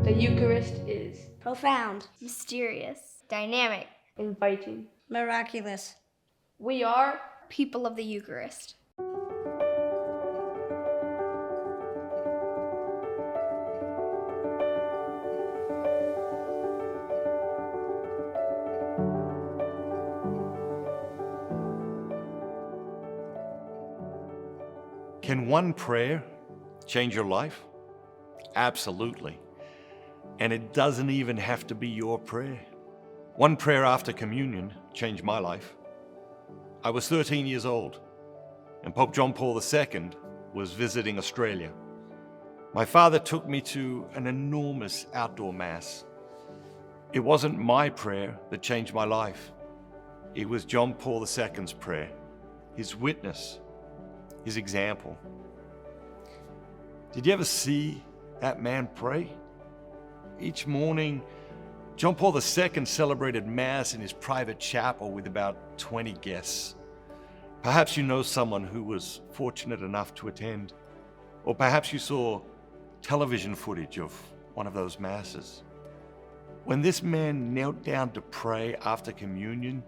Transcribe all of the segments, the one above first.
The Eucharist is profound, mysterious, dynamic, inviting, miraculous. We are people of the Eucharist. Can one prayer change your life? Absolutely. And it doesn't even have to be your prayer. One prayer after communion changed my life. I was 13 years old, and Pope John Paul II was visiting Australia. My father took me to an enormous outdoor mass. It wasn't my prayer that changed my life. It was John Paul II's prayer, his witness, his example. Did you ever see that man pray? Each morning, John Paul II celebrated Mass in his private chapel with about 20 guests. Perhaps you know someone who was fortunate enough to attend, or perhaps you saw television footage of one of those Masses. When this man knelt down to pray after communion,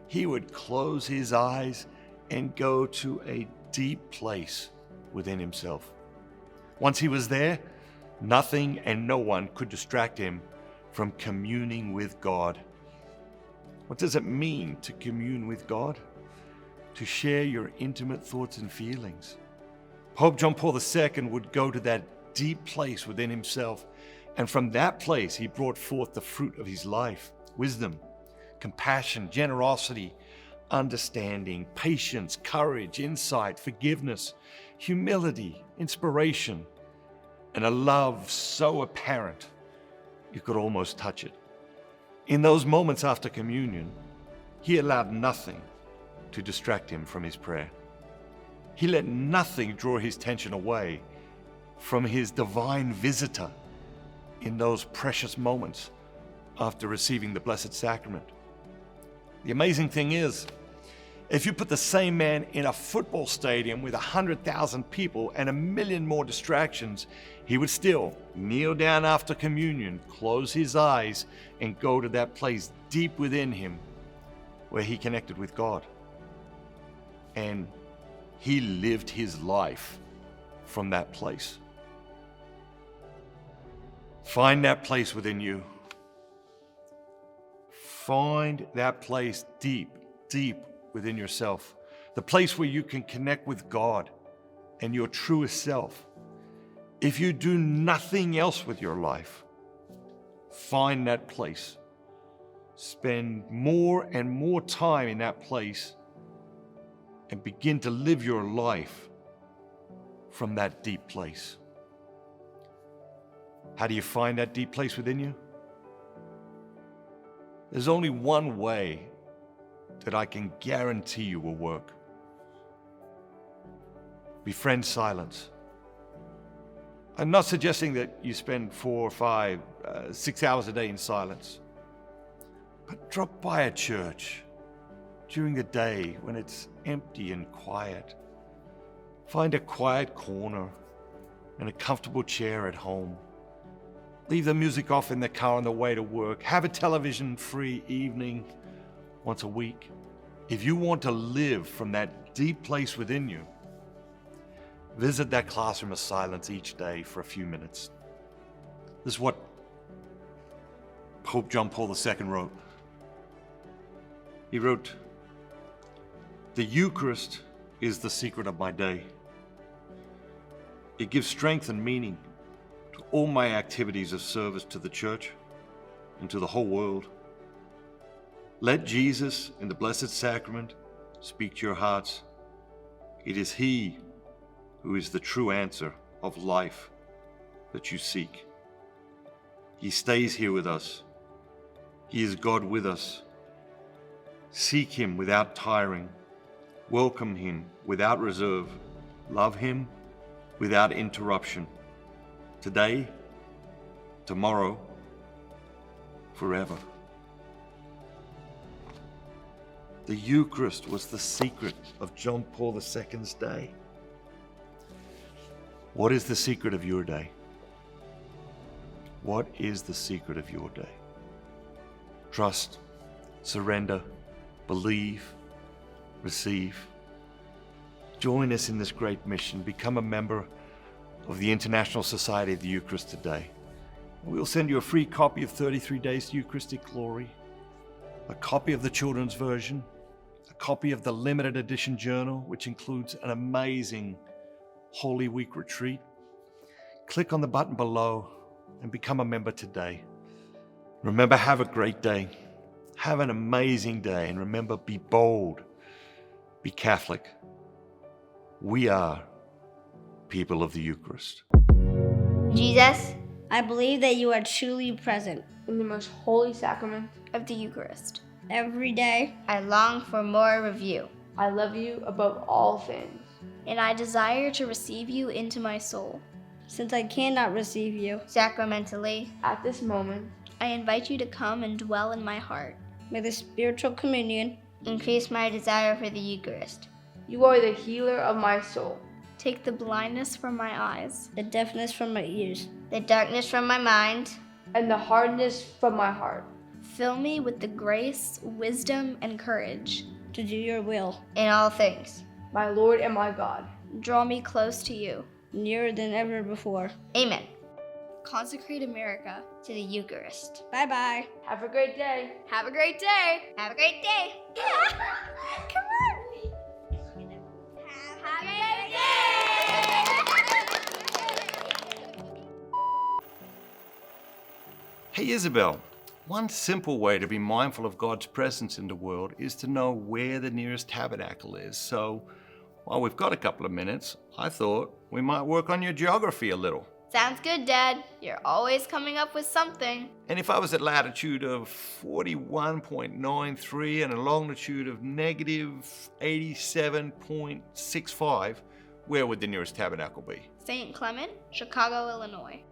he would close his eyes and go to a deep place within himself. Once he was there, nothing and no one could distract him from communing with God. What does it mean to commune with God? To share your intimate thoughts and feelings. Pope John Paul II would go to that deep place within himself, and from that place he brought forth the fruit of his life: wisdom, compassion, generosity, understanding, patience, courage, insight, forgiveness, humility, inspiration, and a love so apparent you could almost touch it. In those moments after communion, he allowed nothing to distract him from his prayer. He let nothing draw his attention away from his divine visitor in those precious moments after receiving the Blessed Sacrament. The amazing thing is, if you put the same man in a football stadium with 100,000 people and 1 million more distractions, he would still kneel down after communion, close his eyes, and go to that place deep within him where he connected with God. And he lived his life from that place. Find that place within you. Find that place deep, deep within yourself, the place where you can connect with God and your truest self. If you do nothing else with your life, find that place. Spend more and more time in that place and begin to live your life from that deep place. How do you find that deep place within you? There's only one way that I can guarantee you will work. Befriend silence. I'm not suggesting that you spend 4 or 5, 6 hours a day in silence, but drop by a church during the day when it's empty and quiet. Find a quiet corner and a comfortable chair at home. Leave the music off in the car on the way to work. Have a television-free evening once a week. If you want to live from that deep place within you, visit that classroom of silence each day for a few minutes. This is what Pope John Paul II wrote. He wrote, "The Eucharist is the secret of my day. It gives strength and meaning to all my activities of service to the Church and to the whole world. Let Jesus in the Blessed Sacrament speak to your hearts. It is He who is the true answer of life that you seek. He stays here with us. He is God with us. Seek Him without tiring. Welcome Him without reserve. Love Him without interruption. Today, tomorrow, forever." The Eucharist was the secret of John Paul II's day. What is the secret of your day? What is the secret of your day? Trust, surrender, believe, receive. Join us in this great mission. Become a member of the International Society of the Eucharist today. We'll send you a free copy of 33 Days to Eucharistic Glory, a copy of the children's version, a copy of the limited edition journal, which includes an amazing Holy Week retreat. Click on the button below and become a member today. Remember, have a great day. Have an amazing day. And remember, be bold. Be Catholic. We are people of the Eucharist. Jesus I believe that you are truly present in the most holy sacrament. of the Eucharist. every day. I long for more of you, I love you above all things. and I desire to receive you into my soul. Since I cannot receive you, Sacramentally, At this moment, I invite you to come and dwell in my heart. may the spiritual communion Increase my desire for the Eucharist. you are the healer of my soul. Take the blindness from my eyes, the deafness from my ears, the darkness from my mind. And the hardness from my heart. Fill me with the grace, wisdom, and courage to do your will, in all things. My Lord and my God. Draw me close to you. nearer than ever before. Amen. Consecrate America to the Eucharist. Bye-bye. Have a great day. Have a great day. Have a great day. Come on. Have a great day. Hey Isabel, one simple way to be mindful of God's presence in the world is to know where the nearest tabernacle is. So, while we've got a couple of minutes, I thought we might work on your geography a little. Sounds good, Dad. You're always coming up with something. And if I was at latitude of 41.93 and a longitude of negative 87.65, where would the nearest tabernacle be? St. Clement, Chicago, Illinois.